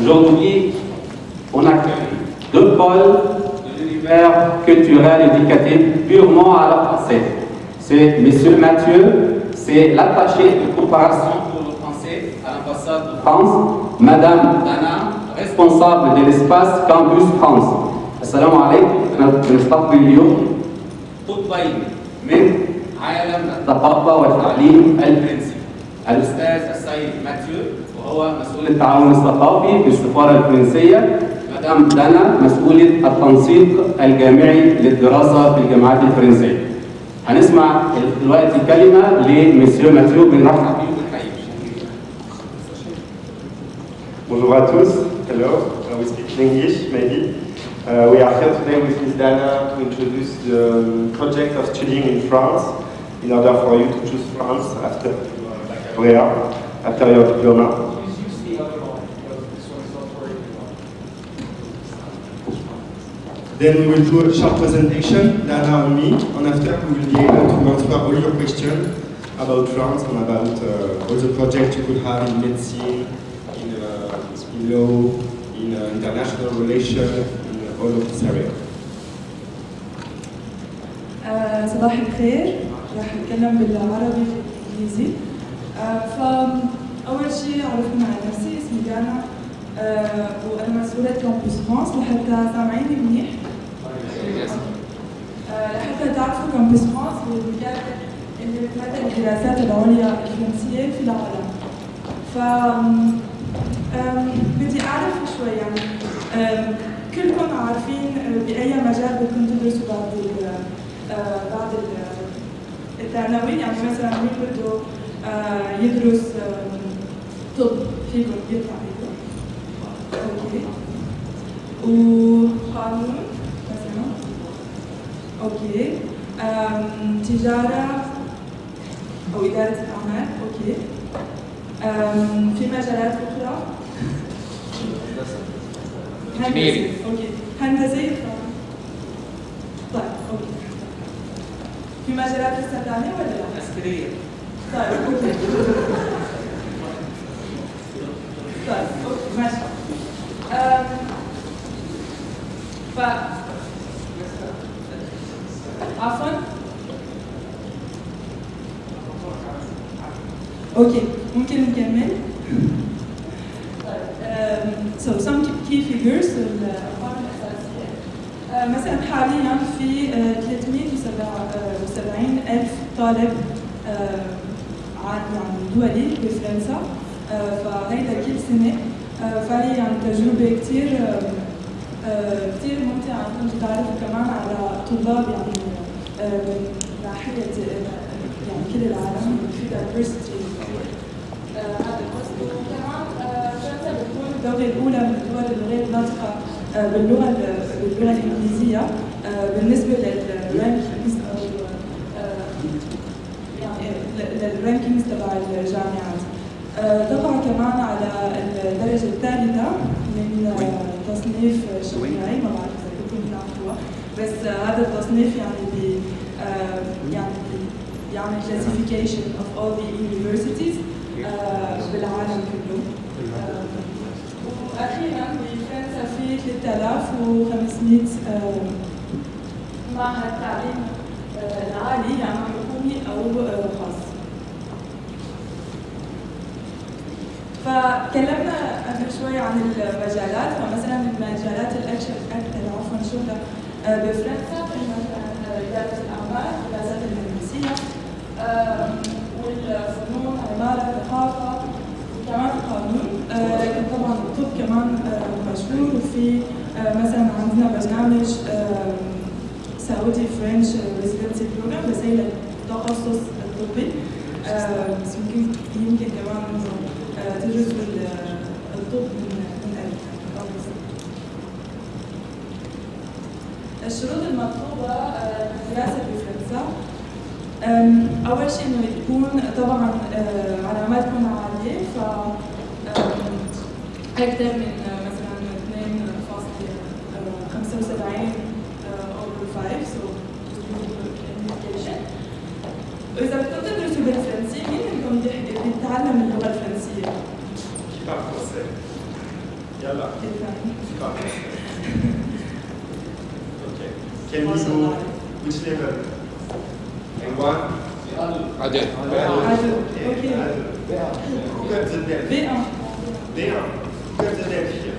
Aujourd'hui, on accueille deux pôles de l'univers culturel éducatif purement à la française. C'est M. Mathieu, c'est l'attaché de coopération pour le français à l'ambassade de France, Madame Dana, responsable de l'espace Campus France. Assalamu alaikum, بنستقبل اليوم طبين من عالم الثقافة والتعليم الفرنسي. الأستاذ السيد ماتيو وهو مسؤول التعاون الثقافي في السفارة الفرنسية، مدام دانا مسؤولة التنسيق الجامعي للدراسة في الجامعات الفرنسية. هنسمع دلوقتي كلمة لمسيو ماتيو بنرحب بيه ونحييه. Bonjour à tous. Hello. We speak in English, maybe. We are here today with Ms. Dana to introduce the project of studying in France in order for you to choose France after your baccalaureate, after your diploma. Then we will do a short presentation, Dana and me, and after we will be able to answer all your questions about France and about all the projects you could have in medicine, in law, in international relations, in all of this area. صباح الخير، راح أتكلم بالعربي والإنجليزي. فأول شيء عرفنا عن نفسي، اسمي دانا وأنا مسؤولة كامبوس فرانس. لحتى سامعيني منيح؟ لحتى تعرفوا كامبوس فرانس هو المكان اللي بتمثل الدراسات العليا الفرنسية في العالم. بدي أعرف شوي يعني كلكم عارفين بأي مجال بدكم تدرسوا بعد الثانوي، يعني مثلا مين بده يدرس طب فيكم يطلع فيكم. اوكي. وقانون مثلا. اوكي. تجارة او إدارة الأعمال. اوكي. في مجالات أخرى. هندسة. اوكي. هندسة. طيب اوكي. في مجالات لسه ثانية ولا لا؟ عسكرية. طيب اوكي. طيب اوكي ماشي. عفوا. اوكي ممكن نكمل؟ So some key figures الأرقام الأساسية. مثلا حاليا في 370,000 طالب يعني دولي بفرنسا، فهيدا كل سنة. فهي يعني تجربة كتير ممتعة انكم تتعرفوا كمان على طلاب يعني من ناحية يعني كل العالم في diversity. هذا القصد. وكمان فرنسا بتكون الدولة الأولى من الدول الغير ناطقة باللغة الإنجليزية بالنسبة للرانكينجز أو يعني للرانكينجز تبع الجامعات. طبعا كمان على الدرجة الثالثة من تصنيف شنغهاي، ما بعرف إذا كنتم بتعرفوها، بس هذا التصنيف يعني يعني classification of all the universities بالعالم كله. وأخيرا بفرنسا في 3500 معهد تعليم العالي يعني حكومي أو خاص. فكلمنا قبل شوي عن المجالات. فمثلا المجالات الأكثر شهرة بفرنسا في مثلا إدارة الأعمال، الدراسات الهندسية، والفنون، عمارة، ثقافة، وكمان القانون. لكن طبعا الطب كمان مشهور. وفي مثلا عندنا برنامج سعودي فرنش ريزيدنسي بروجرام بس هي للتخصص الطبي. بس يمكن كمان تدرسوا الطب من الشروط المطلوبة للدراسة بفرنسا. أول شيء إنه تكون طبعاً علاماتكم عالية، ف أكثر من مثلاً 2.75 over 5 so indication. وإذا بدكم تدرسوا بالفرنسية مين منكم بيتعلم اللغة الفرنسية؟ Yalla. كيف Okay. Quel niveau? Which level? A1? عدد Okay. Who got the delf? B1 B1. Who got the delf here?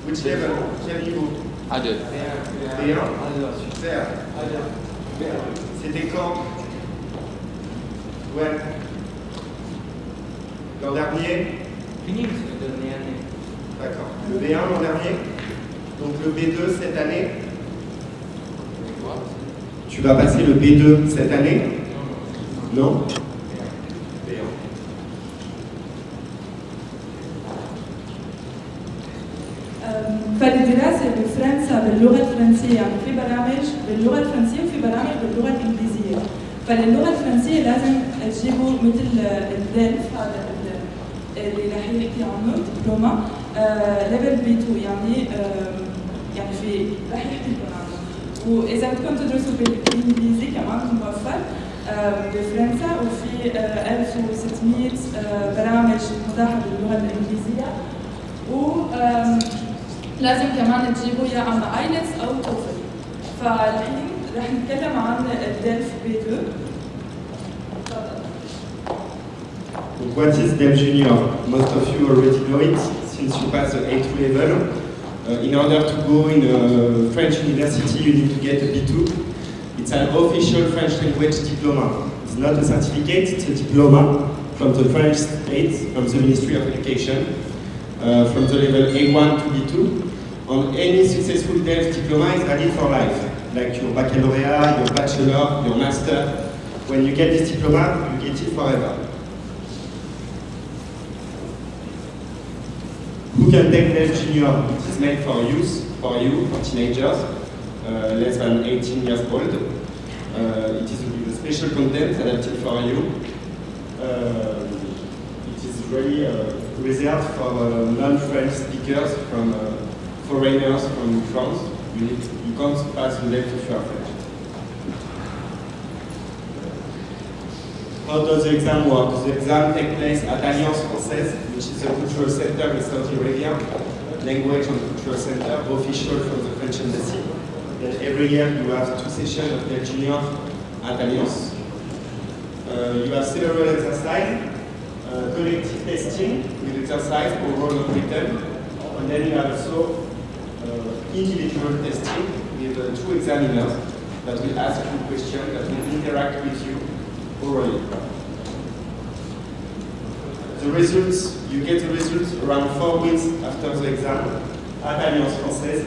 Which level? Quel niveau? عدد B1? Super. C'était quand? Ouais. L'an dernier? D'accord. Le B1 l'an dernier? Donc le B2 cette année? Tu vas passer le B2 cette année? Non? B1. فالدراسة بفرنسا باللغة الفرنسية يعني في برامج باللغة الفرنسية وفي برامج باللغة الإنجليزية. فللغة الفرنسية لازم تجيبوا مثل الدلف هذا اللي راح يحكي عنه دبلومة ليفل بي 2 يعني في راح يحكي لكم عنه. وإذا بدكم تدرسوا بالإنجليزي كمان موفر بفرنسا وفي 1600 برامج متاحة باللغة الإنجليزية. لازم كمان تجيبوا يا اما ايلتس او توفل. فالحين رح نتكلم عن الدلف بي 2. What is DELF Junior? Most of you already know it since you pass the A2 level. In order to go in a French university, you need to get a B2. It's an official French language diploma. It's not a certificate, it's a diploma from the French state, from the Ministry of Education. From the level A1 to B2, and any successful DELF diploma is valid for life, like your baccalaureate, your bachelor, your master. When you get this diploma, you get it forever. Who can take DELF Junior? It is made for youth, for you, for teenagers, less than 18 years old. It is with a special content adapted for you. It is really reserved for non-French speakers, from foreigners from France. You can't pass the DELF if you are French. How does the exam work? The exam takes place at Alliance Française, which is a cultural center in Saudi Arabia, language and cultural center, official from the French embassy. Then every year you have 2 sessions of DELF Junior at Alliance. You have several exercises. Collective testing with exercise oral and written, and then you have also individual testing with 2 examiners that will ask you questions, that will interact with you orally. The results, you get the results around 4 weeks after the exam at Alliance Française.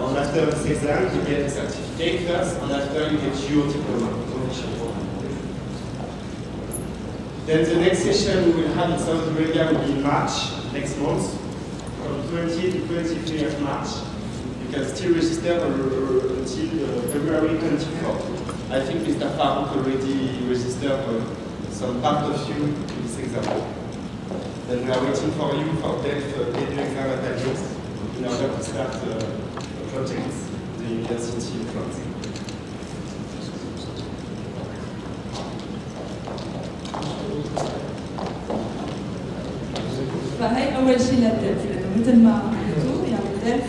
And after this exam, you get a certificate first, and after you get your diploma. Then the next session we will have in Saudi Arabia will be in March, next month, from 20 to 23 of March. You can still register until February 24. I think Mr. Farouk already registered some part of you to this exam. Then we are waiting for you for DELF B2 exam at Alliance in order to start a project in the university in France. فهي اول شيء للدلف لانه مثل ما قلتوا يعني الدلف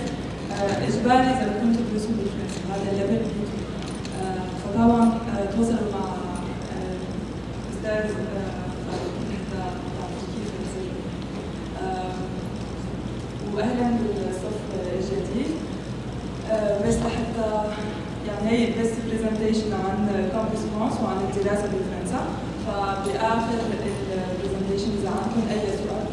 اجباري اذا بدكم تدرسوا بالفرنسي هذا الليفل بي 2. فطبعا تواصلوا مع استاذ حتى تعرفوا كيف تصير. واهلا بالصف الجديد. بس لحتى يعني هي بس برزنتيشن عن كامبوس فرانس وعن الدراسه بفرنسا. فباخر البرزنتيشن اذا عندكم اي سؤال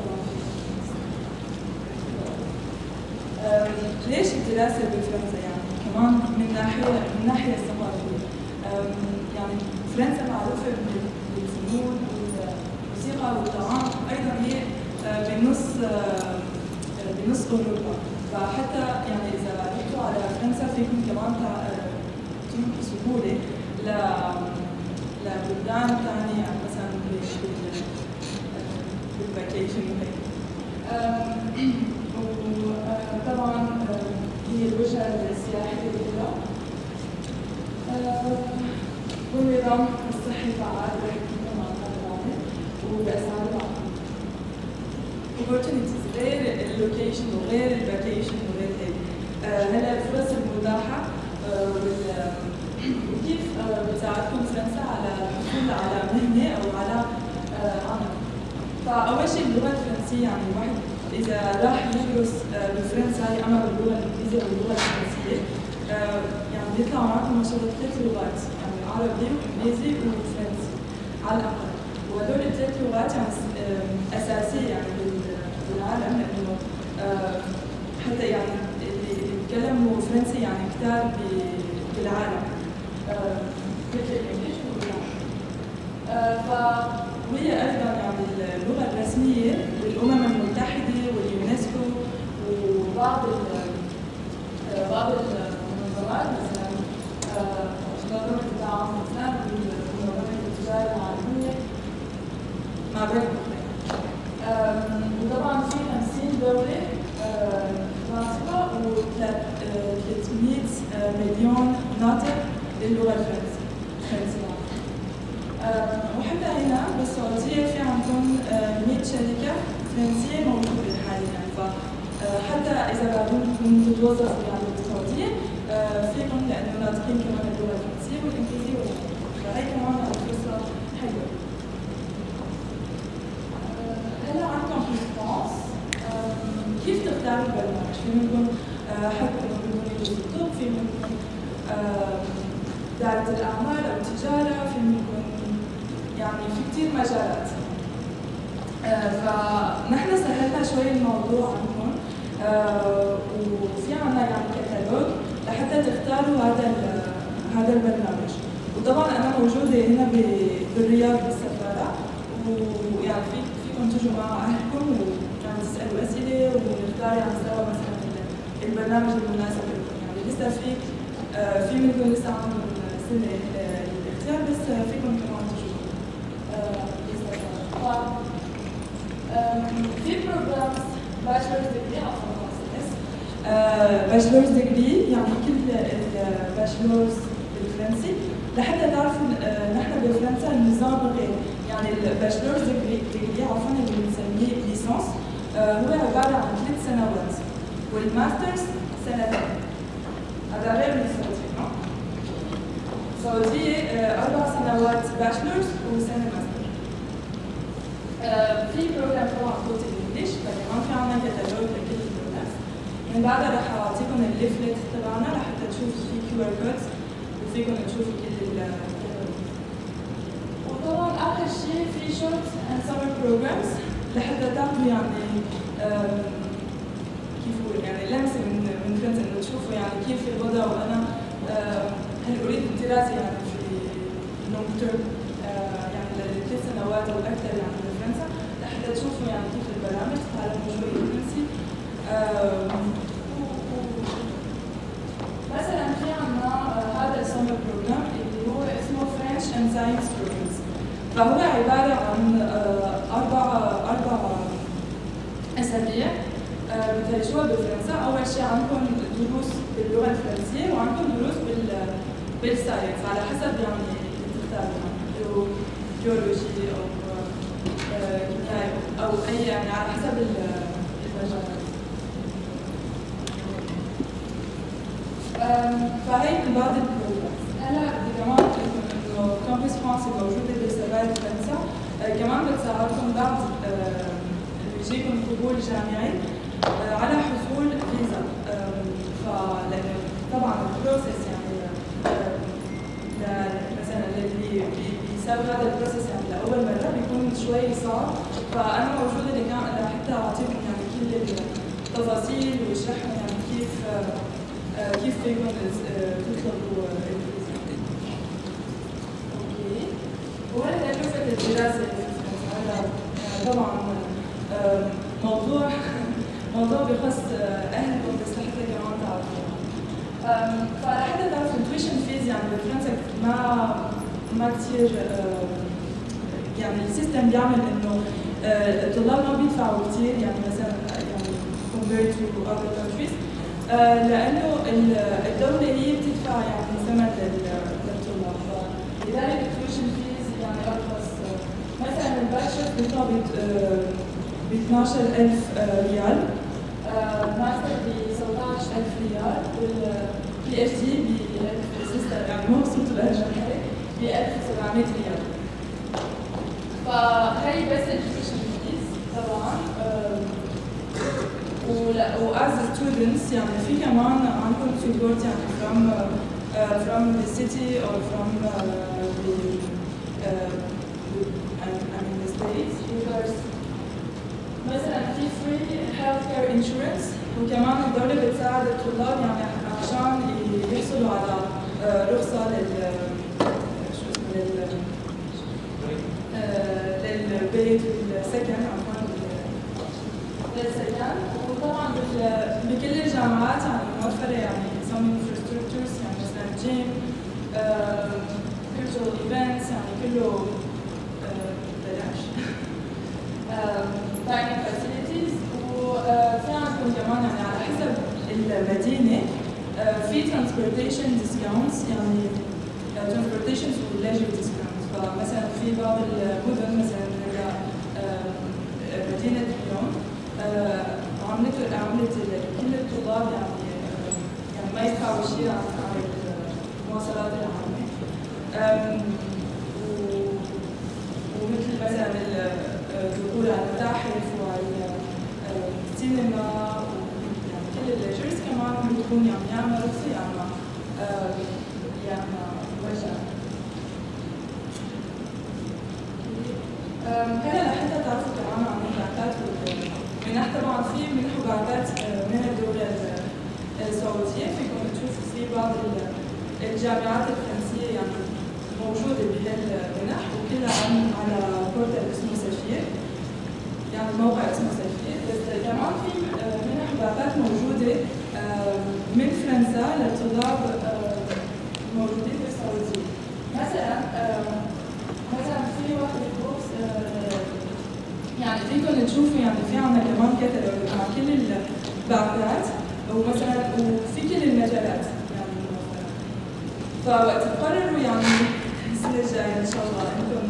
ليش الدراسة بفرنسا يعني كمان من ناحية الثقافية. يعني فرنسا معروفة بالفنون والموسيقى والطعام، أيضا هي بنص أوروبا. فحتى يعني إذا رحتوا على فرنسا فيكم كمان تروحوا بسهولة لبلدان ثانية يعني مثلا بالفاكيشن وهيك. وطبعا هي الوجهة السياحية الأولى. والنظام الصحي فعال وبأسعار معقولة. opportunities غير اللوكيشن وغير الفاكيشن وغير هيك. هلا الفرص المتاحة وكيف بتساعدكم فرنسا على الحصول على مهنة أو على عمل. فأول شيء اللغة الفرنسية، يعني الواحد إذا راح يدرس بفرنسا يعمل باللغة الإنجليزية واللغة الفرنسية، يعني بيطلع معكم ما شاء الله 3 لغات، يعني عربي وإنجليزي وفرنسي على الأقل. وهدول ال3 لغات يعني أساسية يعني بالعالم، لأنه حتى يعني اللي بيتكلموا فرنسي يعني كتار بالعالم مثل الإنجليزي والعربي. وهي أيضا يعني اللغة الرسمية للأمم المتحدة واليونسكو وبعض المنظمات، مثلا منظمة التعاون الإسلامي ومنظمة التجارة العالمية مع بينهم. وطبعا في 50 دولة ناطقة و300 مليون ناطق للغة الفرنسية. وحتى هنا بالسعودية في عندكم 100 شركة فرنسية موجودة حاليا، فحتى إذا بدكم تتوظفوا يعني بالسعودية فيكم لأنه ناطقين كمان اللغة الفرنسية والإنجليزية والعربية، فهي كمان فرصة حلوة. هلا عندكم ريسبونس كيف تختاروا البرنامج؟ في منكم حتى بدكم يدرسوا الطب، في منكم إدارة الأعمال أو التجارة، في منكم يعني في كتير مجالات. فنحن سهلنا شوي الموضوع عندكم، وفي عنا يعني كتالوج لحتى تختاروا هذا البرنامج. وطبعا أنا موجودة هنا بالرياض بالسفارة، ويعني فيكم تجوا مع أهلكم ويعني تسألوا أسئلة ونختار يعني سوا مثلا البرنامج المناسب لكم. يعني لسه في منكم لسه عندهم سنة الاختيار، بس فيكم كمان تجوا في بروجرامز باشلرز ديجري أو باشلرز ديجري، يعني كل الباشلرز بالفرنسي لحتى تعرفوا نحن بفرنسا النظام غير. يعني الباشلرز ديجري عفوا اللي بنسميه ليسانس هو عبارة عن 3 سنوات، والماسترز 2 سنين. هذا غير من السعودية. السعودية 4 سنوات باشلرز وسنة ماستر. في بروجرام طبعا صوت الانجليش، فكمان في عنا كتالوج لكل البروجرامز. من بعدها رح اعطيكم الليفلت تبعنا لحتى تشوفوا في QR كودز وفيكم تشوفوا كل الكتالوج. وطبعا اخر شيء في شورت اند سمر بروجرامز لحتى تاخذوا يعني كيف اقول يعني لمسه من فرنسا، انه تشوفوا يعني كيف الوضع. وانا هل اريد الدراسه يعني في لونج تيرم يعني ل3 سنوات او اكثر يعني بفرنسا، لحتى تشوفوا يعني كيف البرامج تتعلموا شوي فرنسي. مثلا في عندنا هذا السمر بروجرام اللي هو اسمه فرنش اند ساينس بروجرامز، فهو عباره عن 4 أسابيع بتعيشوها بفرنسا. اول شيء عندكم دروس باللغه الفرنسيه، وعندكم دروس بالساينس على حسب يعني اللي تختاروا، بيولوجي او كيمياء او اي يعني على حسب المجالات. فهي من بعض البروجرامز. هلا بدي كمان اقول لكم انه كامبس فرنسي موجوده بسفاره فرنسا، كمان بتساعدكم بعد بيجيكم قبول جامعي على حصول فيزا. فلانه طبعا البروسيس يعني مثلا اللي بيساوي هذا البروسيس يعني لاول مره بيكون شوي صعب، فانا موجوده لحتى اعطيكم يعني كل التفاصيل واشرح لكم يعني كيف فيكم تطلبوا الفيزا. اوكي، وهلا تكلفه الدراسه اللي في فرنسا هذا طبعا موضوع بخص اهلكم، بس لحتى كمان تعرفوا. فلحتى تعرفوا التويشن فيز يعني بفرنسا ما كثير يعني السيستم بيعمل انه الطلاب ما بيدفعوا كثير، يعني مثلا يعني compared to other countries، لانه الدوله هي بتدفع يعني ثمن للطلاب، فلذلك التويشن فيز يعني ارخص. مثلا الباشلر بيطلع ب ب 12000 ريال، ماستر ب 17000 ريال، والبي اتش دي يعني مو بصوت الأجنبي ب 1700 ريال. فهي بس education fees طبعا. وas students يعني في كمان عندكم support يعني from the city or from the states, because مثلا في free healthcare insurance، وكمان الدولة بتساعد الطلاب يعني عشان يحصلوا على رخصة للبيت والسكن للسكن. وطبعا بكل الجامعات يعني موفرة يعني some infrastructures يعني مثلا جيم، cultural events يعني كله بلاش، dining facilities. وفي عندكم كمان يعني على حسب المدينة في transportation discounts، يعني transportation و leisure discounts. فمثلا في بعض المدن مثلا مدينة ليون عملت كل الطلاب يعني ما يدفعوا شيء عن المواصلات العامة، ومثل مثلا الدخول على المتاحف وعلى السينما يعني كل الليجرز كمان بتكون يعني يا اما رخصة يا اما وجه. هلا لحتى تعرفوا كمان عن البعثات والمنح، طبعا في منح وبعثات من الدولة السعودية، فيكم تشوفوا في بعض الجامعات الفرنسية يعني موجودة بهالمنح، وكلها على بورتال اسمه سفير، يعني موقع اسمه سفير. بس كمان في منح وبعثات موجودة من فرنسا للطلاب موجودين في السعودية. مثلا في واحد بوكس يعني فيكم تشوفوا يعني في عندنا كمان كتالوج مع كل البعثات ومثلا وفي كل المجالات يعني. فوقت تقرروا يعني السنة الجاية إن شاء الله إنكم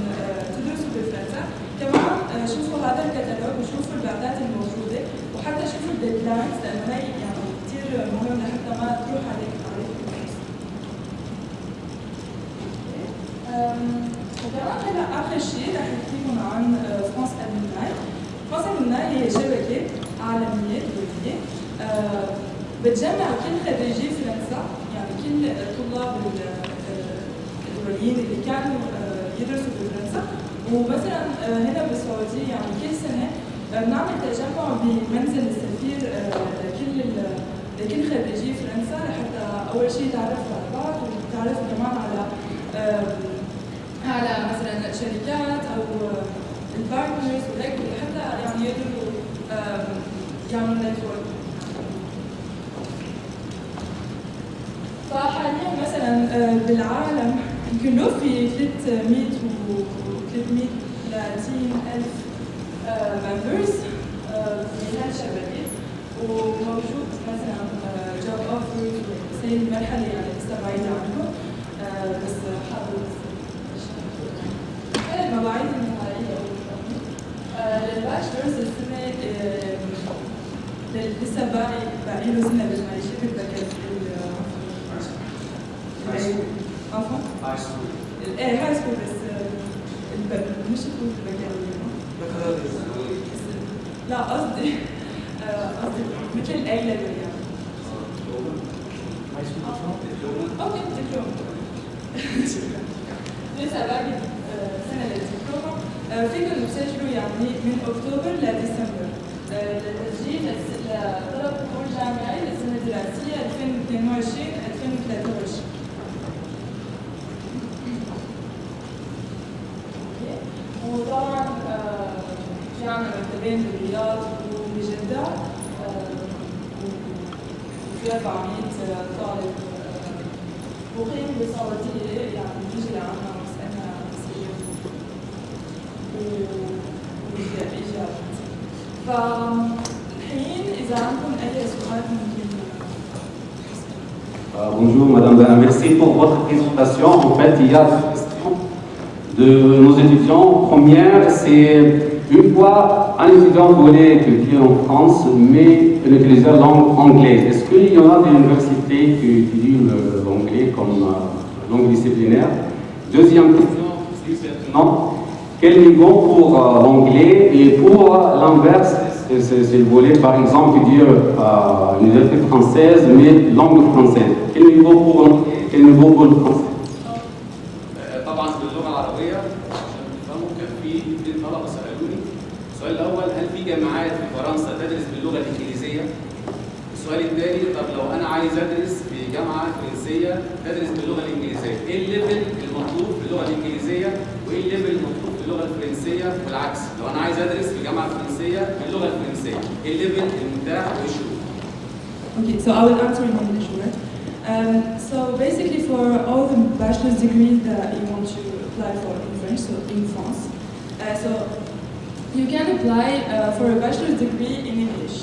تدرسوا بفرنسا، كمان شوفوا هذا الكتالوج وشوفوا البعثات الموجودة، وحتى شوفوا الديدلاينز لأنه هي يعني كثير مهم لحتى ما تروح عليك الفرصة. وكمان هلا آخر شيء رح أحكي لكم عن فرانس ألمناي. فرانس ألمناي هي شبكة عالمية دولية بتجمع كل خريجي فرنسا، يعني كل الطلاب الدوليين اللي كانوا يدرسوا بفرنسا. ومثلا هنا بالسعودية يعني كل سنة بنعمل تجمع بمنزل السفير لكل خريجي فرنسا، لحتى أول شيء تعرفوا على بعض وتعرفوا كمان على مثلا شركات او البارتنرز وهيك، لحتى يعني يقدروا يعملوا نتورك. فحاليا مثلا بالعالم يمكن له في 300 ل 200,000 ممبرز في هالشبكة، وموجود مثلا جوب اوفرز زي المرحلة يعني لسه بعيدة عنه، بس حابب المواعيد النهائية للباشلرز السنة لسه باقي له سنة لما يجيب البكالوريوس. عفوا؟ هاي سكول. ايه هاي سكول، بس مش تكون البكالوريوس. لا قصدي مثل الاي ليفل يعني. اوكي دبلوم. لسه باقي سنة للدبلوم. فيكم تسجلوا يعني من اكتوبر لديسمبر للتسجيل لطلب قبول جامعي للسنة الدراسية 2022-2023. وطبعا في عنا مكتبين بالرياض وبجدة، وفي 400 طالب مقيم بالسعودية يعني بيجي لعنا ويسألنا أسئلة وإجابات. فالحين إذا عندكم أي سؤال ممكن. Bonjour Madame Bella, merci pour votre présentation. En fait, il y a des questions de nos étudiants. Première, c'est Une fois, un étudiant voulait étudier en France, mais il utilisait la langue anglaise. Est-ce qu'il y en a des universités qui étudient l'anglais comme langue disciplinaire? Deuxième question, non. Quel niveau pour l'anglais et pour l'inverse, si vous voulez par exemple dire une université française, mais langue française? Quel niveau pour l'anglais, quel niveau pour le français? طبعا باللغه العربيه عشان تفهموا كان في اثنين طلبه سالوني. السؤال الاول هل في جامعات في فرنسا تدرس باللغه الانجليزيه؟ السؤال الثاني طب لو انا عايز ادرس في جامعه فرنسيه تدرس باللغه الانجليزيه، ايه الليفل المطلوب في اللغه الانجليزيه وايه الليفل المطلوب في اللغه الفرنسيه؟ والعكس لو انا عايز ادرس في جامعه فرنسيه باللغه الفرنسيه، ايه الليفل المتاح وايه الشروط؟ Okay, so I will answer in English, right? So basically for all the bachelor's degrees that you want to apply for in French, so in France, so you can apply for a bachelor's degree in English.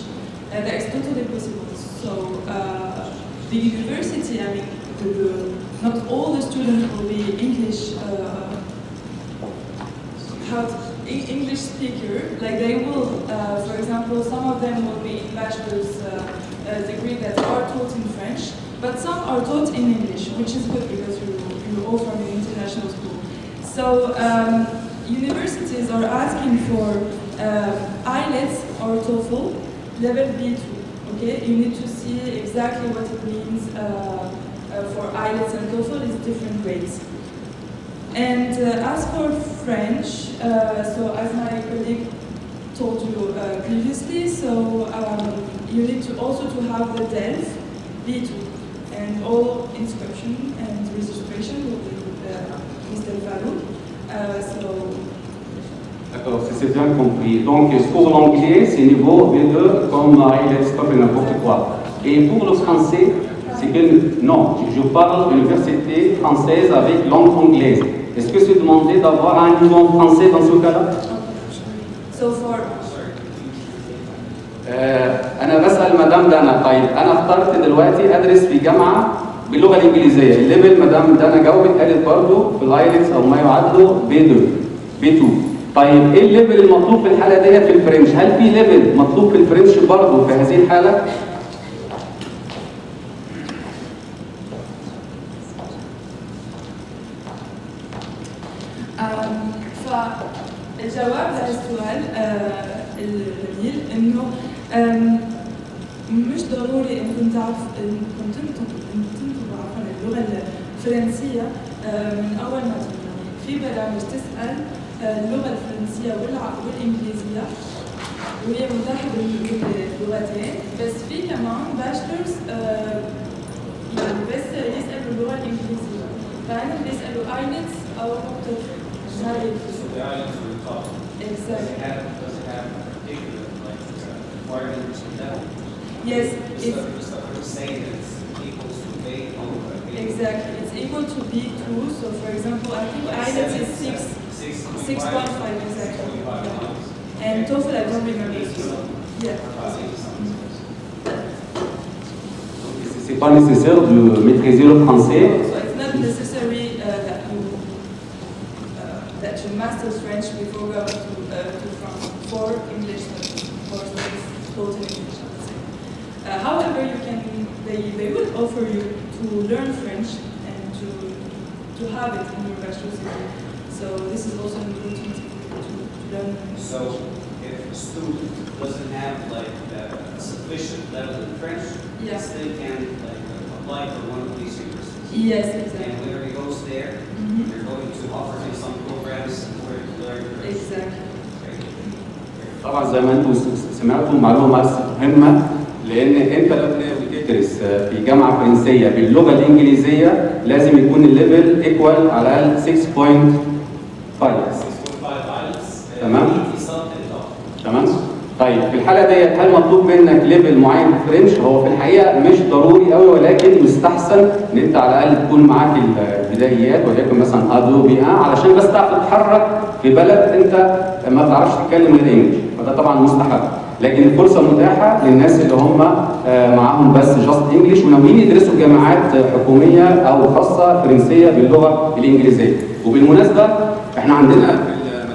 That is totally possible. So the university, I mean, not all the students will be English, English speaker. Like they will, for example, some of them will be in bachelor's degree that are taught in French, but some are taught in English, which is good because you're all from an international school. So universities are asking for IELTS or TOEFL level B2. Okay, you need to see exactly what it means for IELTS and TOEFL is different grades. And as for French, so as my colleague told you previously, so you need to also to have the DELF B2, and all inscription and registration will be with Mr. Farouk. D'accord, c'est bien compris. Donc pour l'anglais, c'est niveau B2 comme IELTS, TOEFL, n'importe quoi. Et pour le français, c'est que non, je parle d'université française avec langue anglaise. Est-ce que c'est demandé d'avoir un niveau en français dans ce cas-là? So for أنا بسأل مدام دانا. طيب أنا اخترت دلوقتي أدرس في جامعة باللغة الإنجليزية. الليفل مدام دانا جاوبت قالت برضه في الآيلتس أو ما يعادله B2. طيب إيه الليفل المطلوب في الحالة ديت في الفرنش؟ هل في ليفل مطلوب في الفرنش برضه في هذه الحالة؟ فالجواب لهذا السؤال الجميل انه مش ضروري انكم انكم تنطقوا عفوا اللغه الفرنسيه من اول ما تبدأوا. في برامج تسال اللغه الفرنسيه والانجليزيه وهي متاحه باللغتين، بس في كمان باشلرز يعني بس يسالوا اللغه الانجليزيه، فهنا بيسالوا ايلتس او توفل. Exactly. Does it have a particular requirements for that? Yes. It's saying that it's equal to B2. Exactly. It's equal to B2. So for example, I think IELTS is 6.5 exactly. Yeah. And TOEFL I don't remember. Yeah. C'est pas nécessaire de maîtriser le français. So it's not necessary that you master French before going to France for English studies, for studies taught in English, I would say. However, they will offer you to learn French and to have it in your bachelor's degree. So this is also an opportunity to learn. So if a student doesn't have a sufficient level in French, yes, they can apply for one of these universities. Yes, exactly. And whenever he goes there, they're going to offer him some programs where to learn French. Exactly. طبعا زي ما انتم سمعتوا معلومه مهمه، لان انت لو بتدرس في جامعه فرنسيه باللغه الانجليزيه لازم يكون الليفل ايكوال على الاقل 6.5. تمام؟ تمام؟ طيب في الحاله ديت هل مطلوب منك ليفل معين في فرنش؟ هو في الحقيقه مش ضروري قوي، ولكن يستحسن ان انت على الاقل تكون معاك البدايات، وليكن مثلا ادوبي علشان بس تعرف تتحرك في بلد انت ما تعرفش تتكلم غير انجلش، فده طبعا مستحب. لكن الفرصه متاحه للناس اللي هم معاهم بس جاست انجلش وناويين يدرسوا جامعات حكوميه او خاصه فرنسيه باللغه الانجليزيه. وبالمناسبه احنا عندنا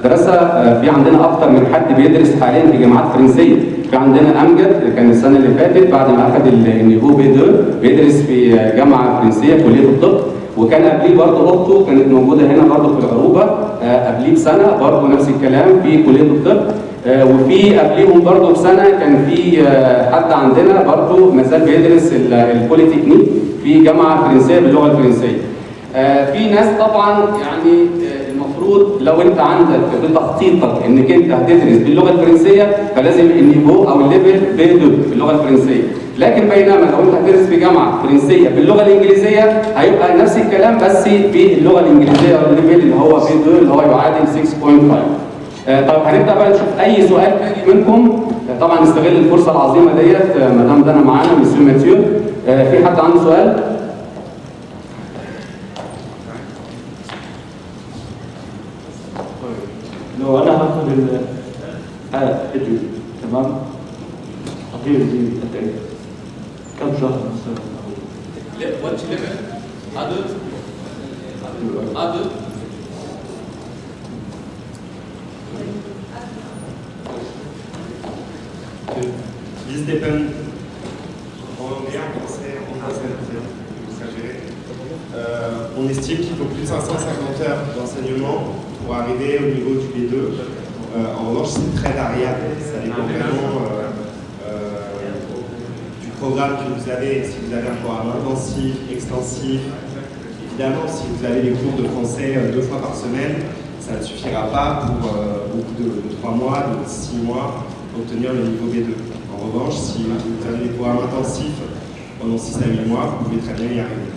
في مدرسه في عندنا اكتر من حد بيدرس حاليا في جامعات فرنسيه. في عندنا امجد كان السنه اللي فاتت بعد ما اخذ النيفو بي 2 بيدرس في جامعه فرنسيه كليه الطب، وكان قبليه برضه اخته كانت موجوده هنا برضه في العروبه قبليه بسنه برضه نفس الكلام في كليه الطب. وفي قبليهم برضه بسنه كان في حد عندنا برضه ما زال بيدرس البوليتكنيك في جامعه فرنسيه باللغه الفرنسيه. في ناس طبعا يعني المفروض لو انت عندك بتخطيطك انك انت هتدرس باللغه الفرنسيه فلازم النيفو او الليفل بي 2 باللغه الفرنسيه، لكن بينما لو انت هتدرس في جامعه فرنسيه باللغه الانجليزيه هيبقى نفس الكلام بس باللغه الانجليزيه او الليفل اللي هو بي 2 اللي هو يعادل 6.5. طيب هنبدا بقى نشوف اي سؤال تاني منكم. طبعا نستغل الفرصه العظيمه ديت مدام دانا معانا مسيو ماتيو. في حد عنده سؤال؟ لو انا هاخد ادري تمام اطير دي قد ايه؟ كم شهر مثلا؟ واتش ليفل؟ ادلت؟ ادلت؟ This depends. En anglais, en français, en français, vous savez. On estime qu'il faut plus de 550 heures d'enseignement pour arriver au niveau du B2. En revanche, c'est très variable. Ça dépend vraiment du programme que vous avez. Si vous avez un programme intensif, extensif, évidemment, si vous avez les cours de français 2 fois par semaine, ça ne suffira pas pour beaucoup de 3 mois, de 6 mois, obtenir le niveau B2. En revanche, si vous avez des programmes intensifs pendant 6 à 8 mois, vous pouvez très bien y arriver.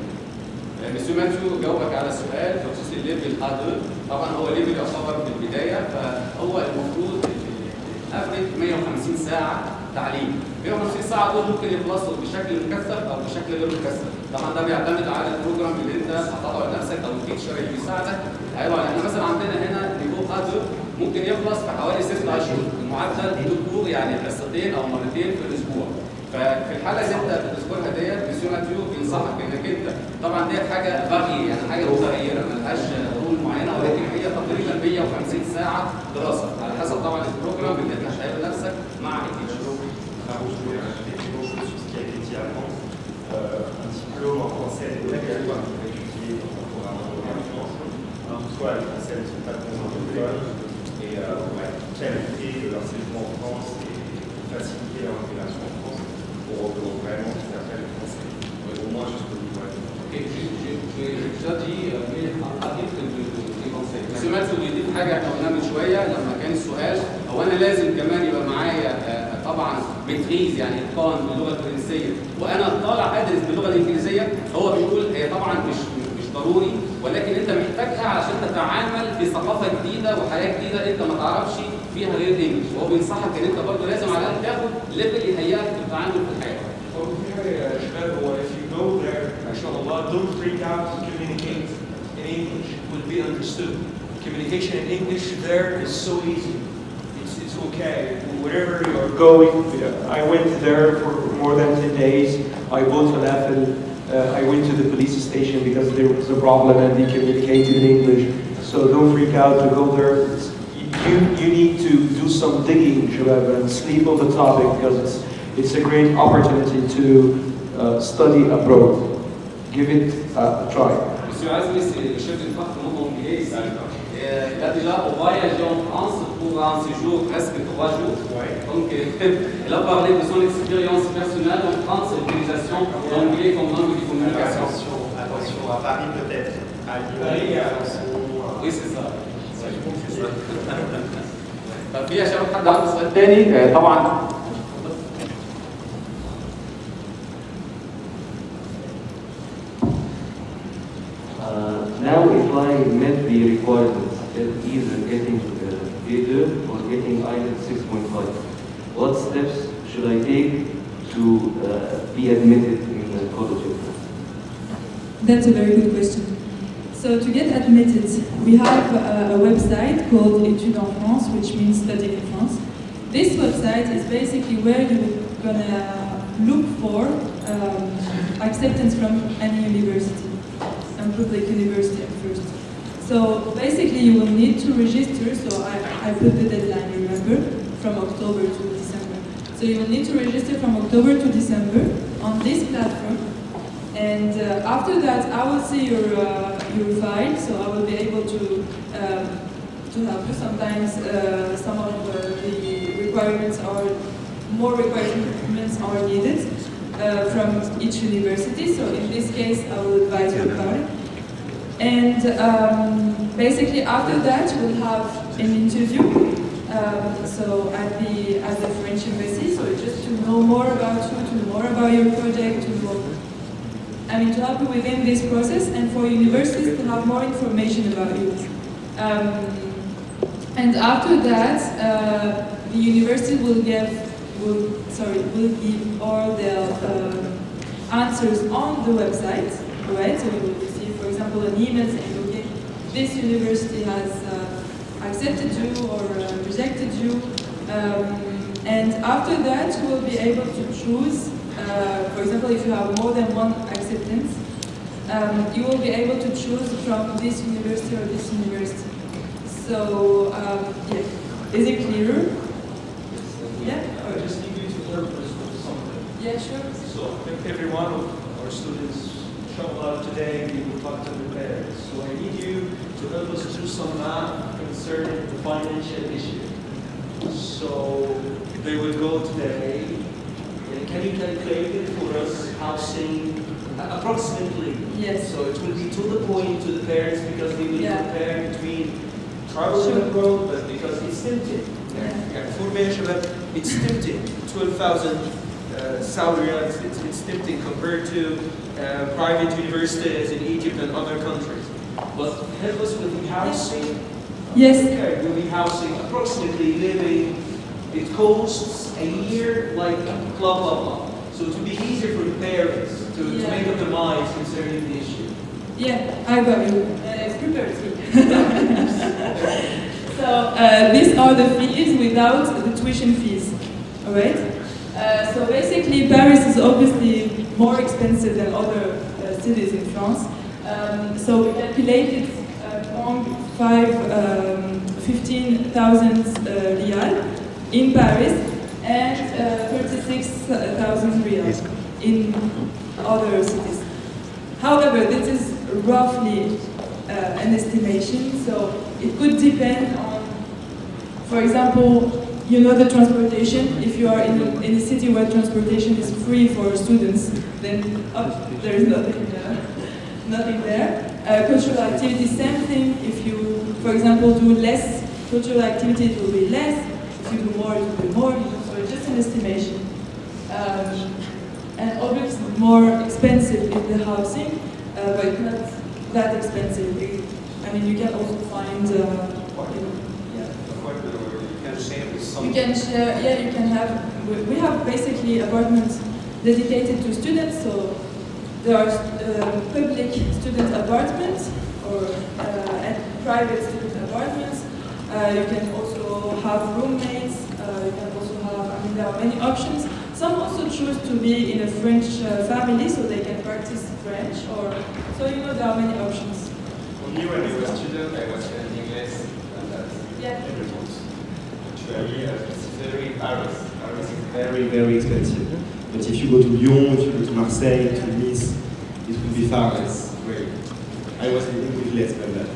مسيو ماتيو جاوبك على سؤال بخصوص الليفل A2. طبعا هو ليفل يعتبر في البدايه، فهو المفروض افريج 150 ساعه تعليم. 150 ساعه دول ممكن يخلصوا بشكل مكثف او بشكل غير مكثف. طبعا ده بيعتمد على البروجرام اللي انت هتضعه لنفسك او التيتشر اللي بيساعدك. ايوه احنا مثلا عندنا هنا نيفو A2 ممكن يخلص في حوالي 6 اشهر، المعدل 2 شهور يعني حصتين او مرتين في الاسبوع. ففي الحاله اللي انت بتذكرها ديت مسيو ماتيو بينصحك انك انت طبعا ديت حاجه باغيه يعني حاجه متغيره ملهاش رول معينه، ولكن هي تقريبا 150 ساعه دراسه على حسب طبعا البروجرام اللي انت هتعمله لنفسك مع التيتشر. Un diplôme en français est obligatoire pour étudier dans un programme international. Toutefois, les Français ne sont pas très anglophones et pour la qualité de leur séjour en France et faciliter leur intégration en France, on recommande vraiment qu'ils apprennent le français, au moins jusqu'au niveau A2. J'ai déjà dit مسيو ماتيو بيضيف حاجه احنا قلناها من شويه لما كان السؤال هو انا لازم كمان يبقى معايا طبعا متريز يعني اتقان باللغه الفرنسيه وانا طالع ادرس باللغه الانجليزيه. هو بيقول هي طبعا مش ضروري، ولكن انت محتاجها عشان تتعامل في ثقافه جديده وحياه جديده انت ما تعرفش فيها غير انجلش، وهو بينصحك ان انت برضه لازم على الاقل تاخد ليفل يهيئك في التعامل في الحياه. شباب هو if you go there ما شاء الله don't freak out to communicate in English, it will be understood. Communication in English there is so easy. It's okay. Wherever you are going, I went there for more than 10 days. I bought falafel. I went to the police station because there was a problem and they communicated in English. So don't freak out to go there. You need to do some digging, shabab, and sleep on the topic because it's a great opportunity to study abroad. Give it a try. Monsieur Azmi, c'est le chef d'une département d'anglais ici. Il a déjà voyagé en France pour un séjour presque 3 jours. Ouais. Donc, il a parlé de son expérience personnelle en France et l'utilisation d'anglais comme langue de communication. Attention, à Paris peut-être. À Lyon, Paris, attention. Oui, c'est ça. Je pense que c'est ça. طب في يا شباب حد عنده سؤال تاني طبعا Now if I met the requirements, either getting A2 or getting IELTS 6.5, what steps should I take to be admitted in the college? That's a very good question. So to get admitted, we have a website called Études en France, which means studying in France. This website is basically where you're gonna look for acceptance from any university, and public university at first. So basically you will need to register, so I put the deadline, remember, from October to December. So you will need to register from October to December on this platform. And after that, I will see your file, so I will be able to help you. Sometimes some of the requirements are, more requirements are needed from each university. So in this case, I will advise you about it. And basically after that, we'll have an interview. So at the French embassy, so just to know more about you, to know more about your project, to help you within this process, and for universities to have more information about you. And after that, the university will give all the answers on the website, right? So you will receive, for example, an email saying, okay, this university has accepted you or rejected you. And after that, you will be able to choose, for example, if you have more than one acceptance, you will be able to choose from this university or this university. So, yeah, is it clearer? Yeah? I just need you to help us with something. Yeah, sure. So, every one of our students show up today, we will talk to their parents. So I need you to help us do some math concerning the financial issue. So they will go today, and can you calculate it for us, housing, approximately? Yes. So it will be to the point to the parents because they will compare between travel Sure. abroad, but because it's tempting. Information, but it's tempting. 12,000 salary, it's tempting compared to private universities in Egypt and other countries. But help us with the housing. Yes. Okay, with the housing, approximately living, it costs a year like blah, blah, blah. So to be easier for the parents to make up their minds concerning the issue. Yeah, I got you. It's prepared. So these are the fees without the tuition fees, all right? So basically, Paris is obviously more expensive than other cities in France. So we calculated among 15,000 rial in Paris and 36,000 rial in other cities. However, this is roughly an estimation, so it could depend on, for example, you know, the transportation. If you are in a city where transportation is free for students, then there is nothing there. Cultural activity, same thing. If you, for example, do less cultural activity, it will be less. If you do more, it will be more. So it's just an estimation. And obviously more expensive is the housing, but not that expensive. I mean, you can also find, you can share, yeah, you can have, we have basically apartments dedicated to students, so there are public student apartments or and private student apartments. You can also have roommates, you can also have, I mean, there are many options. Some also choose to be in a French family so they can practice French, or, so you know, there are many options. For me, when I was a student, I was studying less than that. Yeah. Actually, considering Paris. Paris is Very, very expensive. But if you go to Lyon, if you go to Marseille, to Nice, it will be far less. great. I was living with less than that.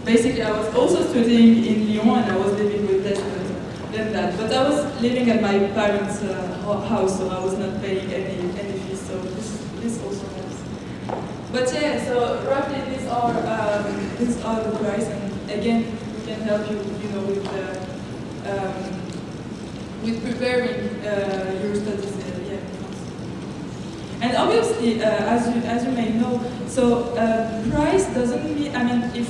Basically, I was also studying in Lyon and I was living with less than that. But I was living at my parents' house, so I was not paying any fees, so this also helps. But yeah, so roughly these are the price, and again, we can help you, you know, with preparing your studies. Yeah. And obviously, as you may know, so price doesn't mean. I mean, if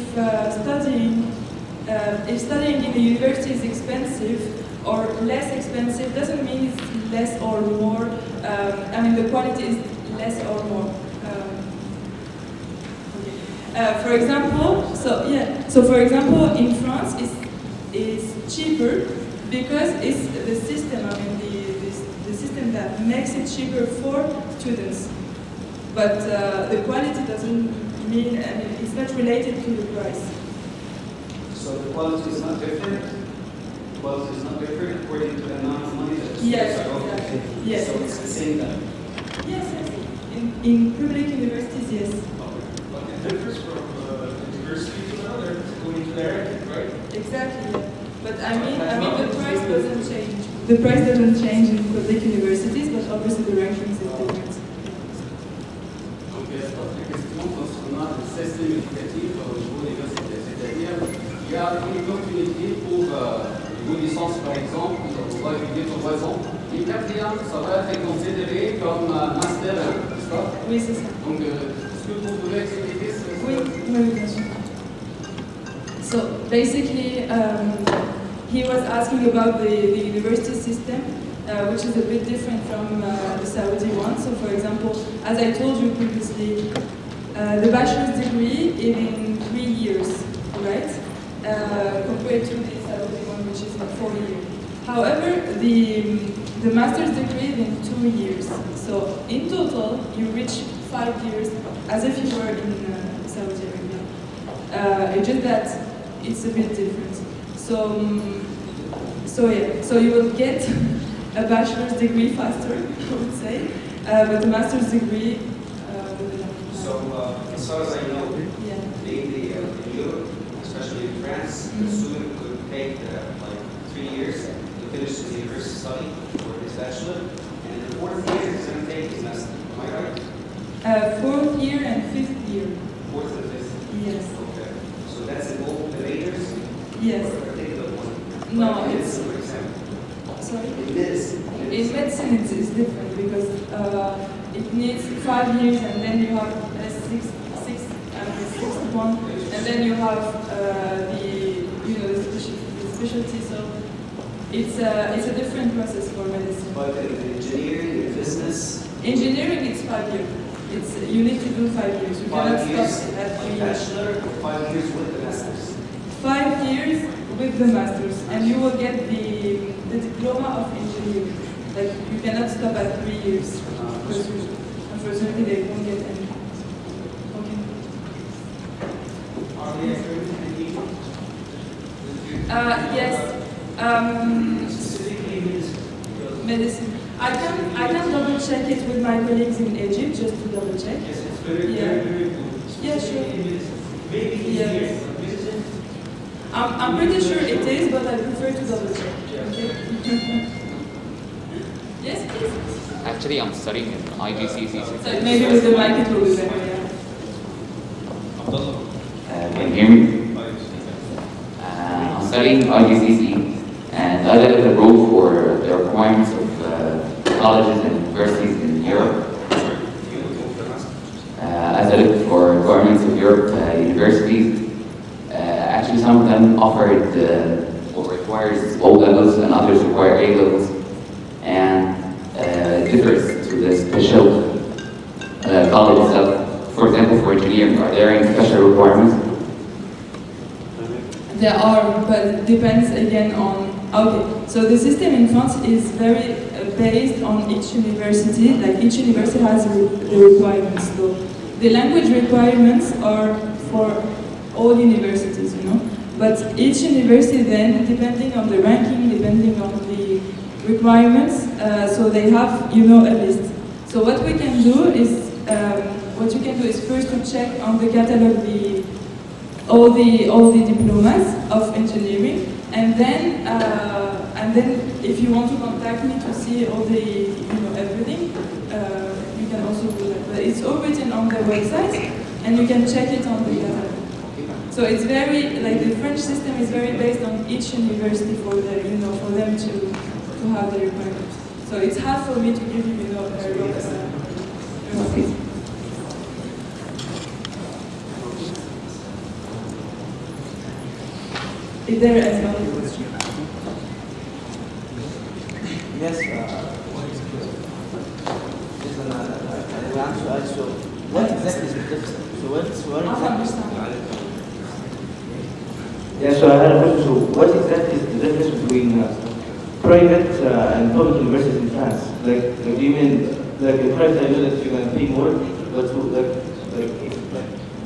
studying in a university is expensive or less expensive, doesn't mean it's less or more. I mean, the quality is less or more. For example, so for example, in France, it's cheaper because it's the system. I mean, the system that makes it cheaper for students. But the quality doesn't mean, it's not related to the price. So the quality is not different? Quality is not different according to the amount of money that the Yes, students are exactly. paying? Yes. So it's the same then? Yes, yes. In public universities, yes. But it differs from university to another, according to their ranking, right? Exactly. Yeah. But I mean, the price doesn't change. The price doesn't change in public universities, but obviously the rankings is different. Donc, autre question concernant le système éducatif au niveau universitaire. C'est-à-dire, il y a une opportunité pour une licence, par exemple, on va étudier 3 ans. Et quatrième, ça va être considéré comme master 1, n'est-ce pas? Oui, c'est ça. Donc, est-ce que vous pouvez expliquer ce Oui, oui, bien sûr. So basically, he was asking about the university system, which is a bit different from the Saudi one. So for example, as I told you previously, the bachelor's degree is in 3 years, right? Compared to the Saudi one, which is in 4 years. However, the master's degree is in 2 years. So in total, you reach 5 years as if you were in Saudi Arabia. It's just that it's a bit different. So yeah, so you will get a bachelor's degree faster, I would say, but a master's degree. As far as I know, Yeah. lately in Europe, especially in France, the student could take like 3 years to finish his university study for his bachelor, and in the 4th year he's going to take his master. Am I right? 4th year and 5th year. 4th and 5th. Yes. Okay. So that's in both the majors? Yes. Or a particular one? No, Like it's. medicine, for example. Sorry. In medicine. In medicine, it's different because it needs 5 years, and then you have a sixth one, and then you have the specialty. So it's a different process for medicine. But in engineering, in business, Engineering, it's 5 years. You need to do 5 years. You 5 cannot years stop at 3 of years. bachelor, or 5 years with the masters. 5 years with the masters, and you will get the diploma of engineering. Like you cannot stop at 3 years because unfortunately they won't get any. Okay. Are they accredited? Yes. Specifically medicine. Medicine. I can double check it with my colleagues in Egypt just to double check. Yes, it's very, Yeah. very, very good. Yeah, sure. Specifically medicine. Maybe Yes. engineering, but medicine. I'm pretty sure it is, but I prefer to double check. Okay. Yes, please. Actually, I'm studying in IGCC. So maybe with the mic it will be better. Yeah. Can you hear me? I'm studying IGCC, and I look at the role for the requirements of colleges and universities in Europe. As I look for requirements of Europe universities, actually some of them offered what requires O levels and others require A levels, and it differs to the special college itself. For example, for engineering, are there any special requirements? There are, but it depends again on. Okay, so the system in France is very based on each university. Like each university has the requirements. So the language requirements are for all universities, you know. But each university then, depending on the ranking, depending on the requirements, so they have, you know, a list. So what we can do is, what you can do is first to check on the catalog all the diplomas of engineering, and then if you want to contact me to see all the everything, you can also do that. But it's all written on the website, and you can check it on the catalog. So it's very like the French system is very based on each university for for them to have the requirements. So it's hard for me to give you a lot of Is there any other question? Yes, so what exactly is the difference? So what exactly? Yeah, so I had a question. So what exactly is the difference between private and public universities in France? Like do you mean like in private I know that you're gonna pay more, but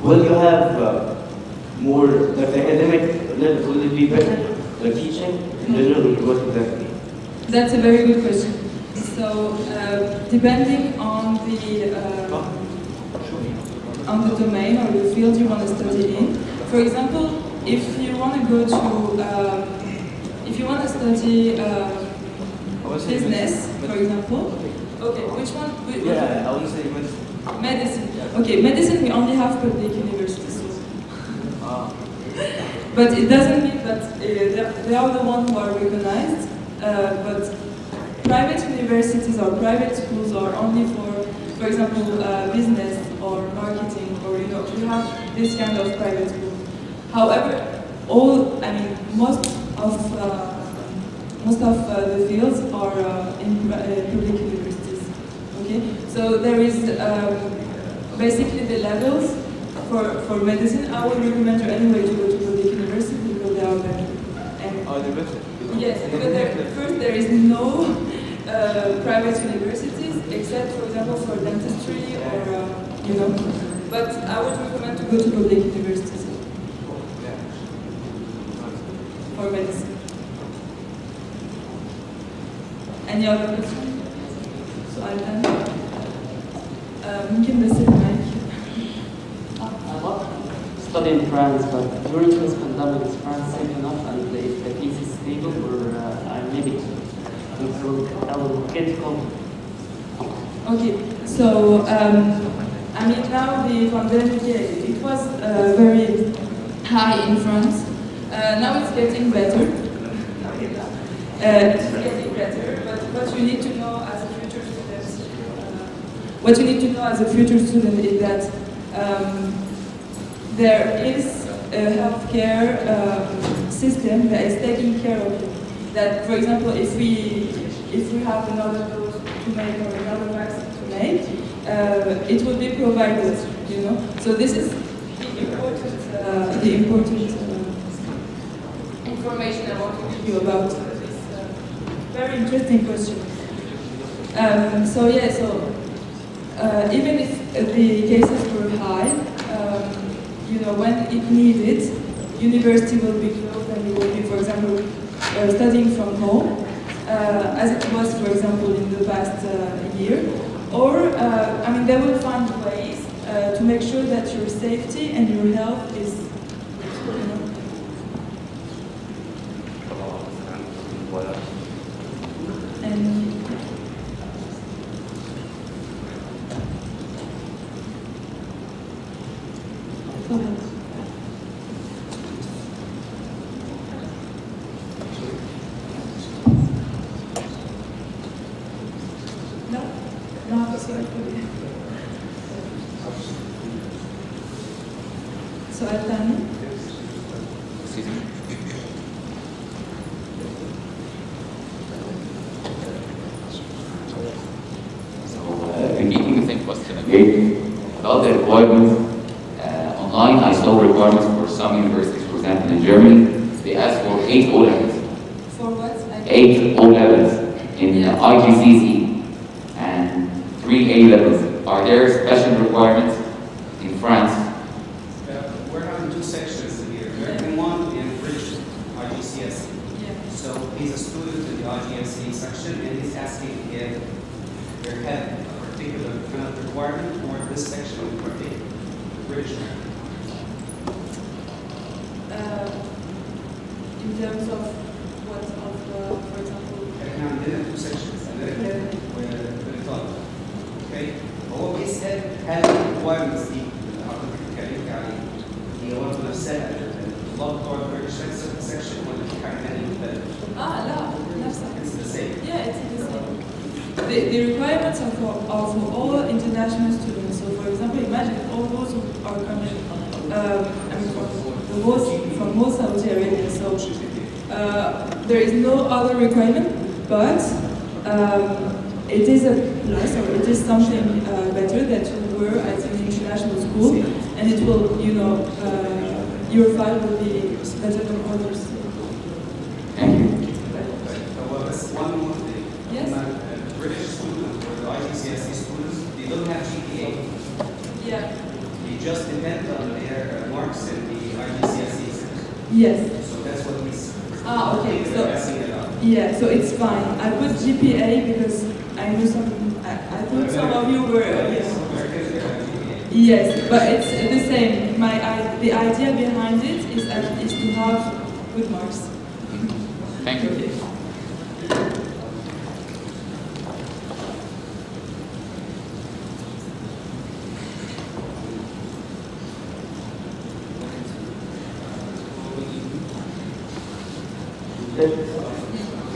will you have more, like the academic level, will it be better, like teaching in general, or what exactly? That's a very good question. So, depending on the domain or the field you want to study in, for example, if you want to go to, if you want to study business, for example, okay, which one? Yeah, I want to say medicine. Medicine. Okay, medicine we only have public universities. But it doesn't mean that they are the ones who are recognized. But private universities or private schools are only for example, business or marketing, or we have this kind of private school. However, most of the fields are in public universities. Okay, so there is basically the levels for medicine. I would recommend you anyway to go to public university because they are better. And yes, because first there is no private universities except, for example, for dentistry or But I would recommend to go to public universities for medicine. Any other question? سؤال ثاني؟ ممكن بس المايك. I love study in France, but during this pandemic, is France safe enough and if the case is stable, or maybe I will get COVID? Okay, so now the pandemic, it was very high in France. Now it's getting better. It's getting better, but what you need to know as a future student, is that there is a healthcare system that is taking care of you. That, for example, if we have another dose to make or another vaccine to make, it will be provided. So this is the important information I want to give you about this very interesting question. Even if the cases were high, when it needed, university will be closed and you will be, for example, studying from home, as it was, for example, in the past year. Or, they will find ways to make sure that your safety and your health is, سؤال ثاني؟ Repeating the same question again, about the requirements, online I saw requirements for some universities, for example in Germany, they ask for 8 O-levels. For what? 8 O-levels in IGCSE and 3 A-levels. Are there special requirements in France? We're having two sections here, American one and British IGCSE. So he's a student in the IGCSE section and he's asking if there had a particular kind of requirement for this section in particular, the British one. In terms of what, for example? احنا عندنا two sections, American وبريطانيا. Okay? هو بيسأل هل الريكوايرمنتس دي اللي حضرتك اتكلمت عليها هي برضه نفسها الطلاب بتوع البريتش section ولا في حاجة ثانية مختلفة؟ لا نفسها. It's the same. Yeah, it's the same. The requirements are for all international students. So, for example, imagine all those who are coming from whole Saudi Arabia. So, there is no other requirement, but it is a plus, or it is something better that you were at an international school, and it will, your file will be better than others. Thank you. One more thing. Yes. British students or the IGCSE students, they don't have GPA. Yeah. They just depend on the Yes. So that's what we see. Ah, okay. So Messing it up. yeah, so it's fine. I put GPA because I knew some. I think some of you were. Yes, but it's the same. The idea behind it is to have good marks. Thank you.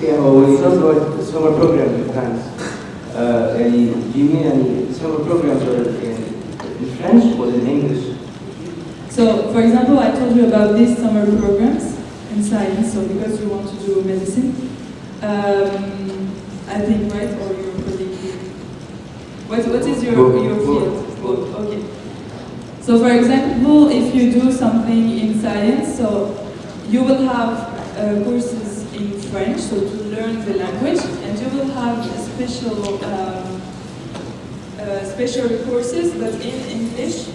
Yeah, well, when you talk about summer program in France, do you mean any summer programs are in French or in English? So, for example, I told you about these summer programs in science. So, because you want to do medicine, I think, right? Or your colleague here. What is your field? Both. Okay. So, for example, if you do something in science, so you will have courses in French, so to learn the language, and you will have special courses, but in English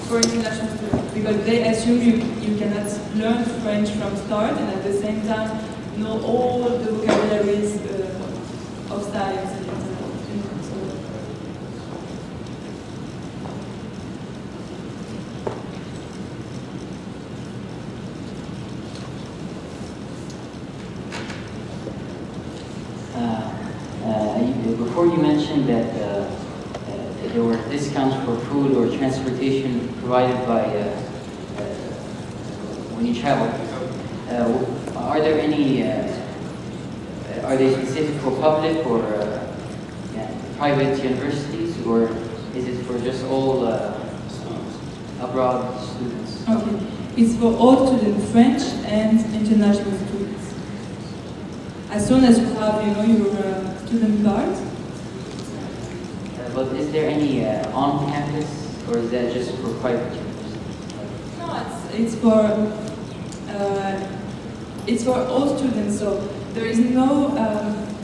for international students, because they assume you cannot learn French from start and at the same time know all the vocabularies of science and before you mentioned that there were discounts for food or transportation provided by when you travel. Are there any? Are they specific for public or private universities, or is it for just all abroad students? Okay, it's for all students, French and international students. As soon as you have, your student card. But is there any on campus, or is that just for private universities? No, it's for all students. So there is no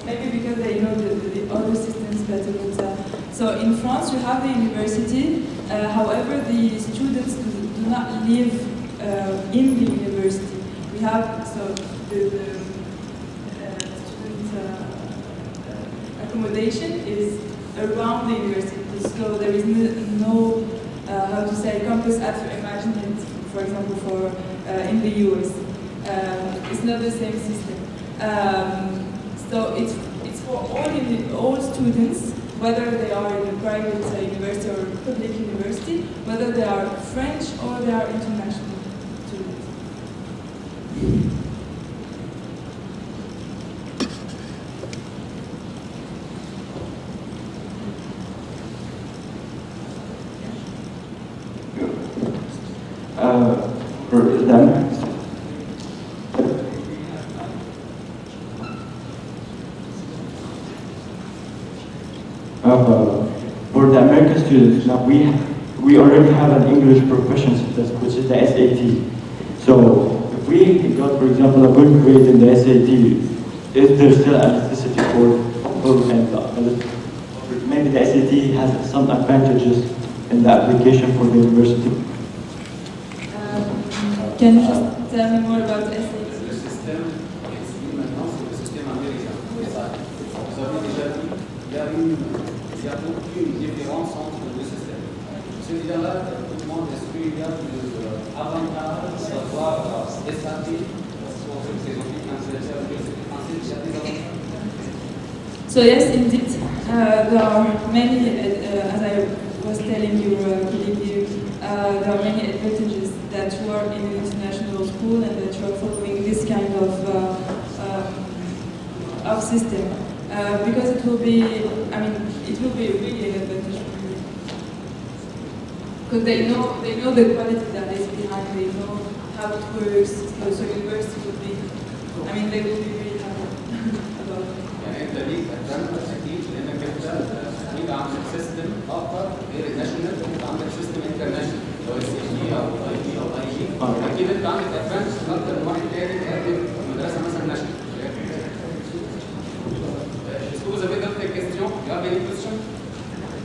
maybe because they know the other systems better. But, so in France you have the university. However, the students do not live in the university. We have the student accommodation is around the university. So there is no how to say, campus as you imagine it, for example, for in the US. It's not the same system. So it's for all students, whether they are in a private university or public university, whether they are French or they are international students. For them. For the American students, now we already have an English proficiency test, which is the SAT. So if we got, for example, a good grade in the SAT, is there still a necessity for maybe the SAT has some advantages in the application for the university? Can you just tell me more about SAT? Le système qui est utilisé maintenant, c'est le système américain. Vous avez déjà dit, il y a aucune différence entre les deux systèmes. Celui-là, tout le monde, est-ce qu'il y a des avantages d'avoir SAT pour ces So yes, indeed, there are many, as I was telling you, colleague, there are many advantages that you are in an international school and that you are following this kind of system. Because it will be really an advantage for you. Because they know the quality that is behind, they know how it works, so university will be, they will be really happy about it. يعني انت ليك ادفانتج اكيد لانك انت اكيد عندك سيستم اخر غير الناشونال، انت عندك سيستم انترناشونال لو اس جي او اي جي او اي جي، اكيد انت عندك ادفانتج اكتر من واحد تاني قاعد في مدرسه مثلا ناشونال. Est-ce que vous avez d'autres questions? You have any question?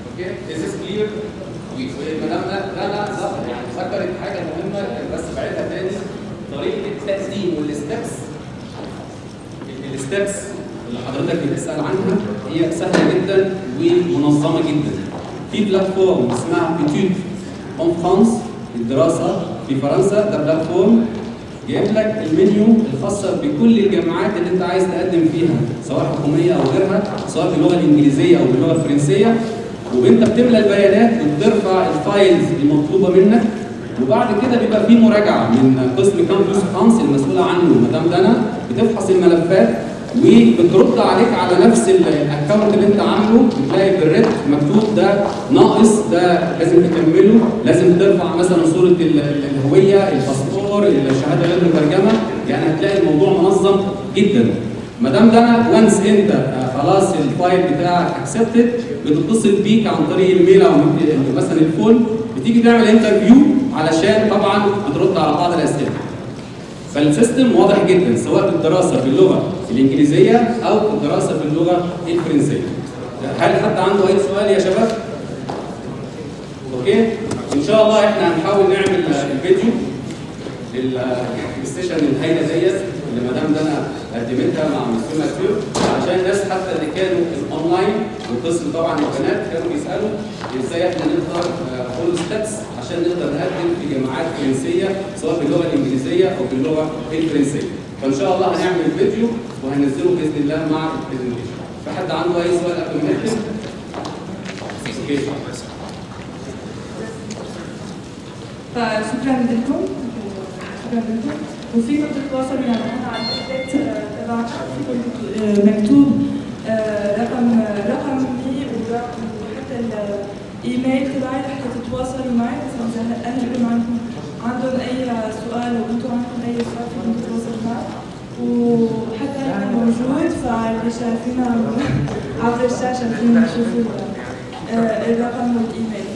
Okay, is this clear? Oui. مدام لا ذكرت حاجه مهمه بس بعيدها تاني، طريقه التقديم والستبس اللي حضرتك بتسال عنها هي سهله جدا ومنظمه جدا. في بلاتفورم اسمها بيتيود اون فرانس الدراسه في فرنسا، ده بلاتفورم جايب لك المنيو الخاصه بكل الجامعات اللي انت عايز تقدم فيها سواء حكوميه او غيرها، سواء باللغه الانجليزيه او باللغه الفرنسيه، وانت بتملى البيانات وبترفع الفايلز المطلوبه منك، وبعد كده بيبقى في مراجعه من قسم كامبوس فرانس المسؤوله عنه مدام دانا، بتفحص الملفات وبترد عليك على نفس الاكونت اللي انت عامله، بتلاقي بالريد مكتوب ده ناقص، ده لازم تكمله، لازم ترفع مثلا صوره الهويه، الباسبور، الشهاده غير مترجمه، يعني هتلاقي الموضوع منظم جدا. مدام دانا وانس انت خلاص الفايل بتاعك اكسبتد، بتتصل بيك عن طريق الميل او مثلا الفون، بتيجي تعمل انترفيو علشان طبعا بترد على بعض الاسئله. فالسيستم واضح جدا سواء بالدراسه باللغه الانجليزيه او بالدراسه باللغه الفرنسيه. هل حد عنده اي سؤال يا شباب؟ اوكي؟ ان شاء الله احنا هنحاول نعمل الفيديو للسيشن الهائله ديت اللي مدام دانا قدمتها مع مسيو ماتيو، عشان الناس حتى اللي كانوا اونلاين والقسم طبعا البنات كانوا بيسالوا ازاي احنا نقدر فول ستيبس عشان نقدر نقدم في جامعات فرنسيه سواء باللغه الانجليزيه او باللغه الفرنسيه. فان شاء الله هنعمل الفيديو وهننزله باذن الله مع البرزنتيشن. في حد عنده اي سؤال قبل ما نختم؟ اوكي. فشكرا لكم. وفيكم تتواصلوا معنا على السيت تبعنا، فيكم مكتوب رقمي وحتى الايميل تبعي لحتى تتواصلوا معي، بس اذا اهلكم عندهم اي سؤال وانتم عندكم اي سؤال فيكم تتواصلوا معي، وحتى انا موجود، فاللي شايفينها عبر الشاشه فينا نشوفوا الرقم والايميل.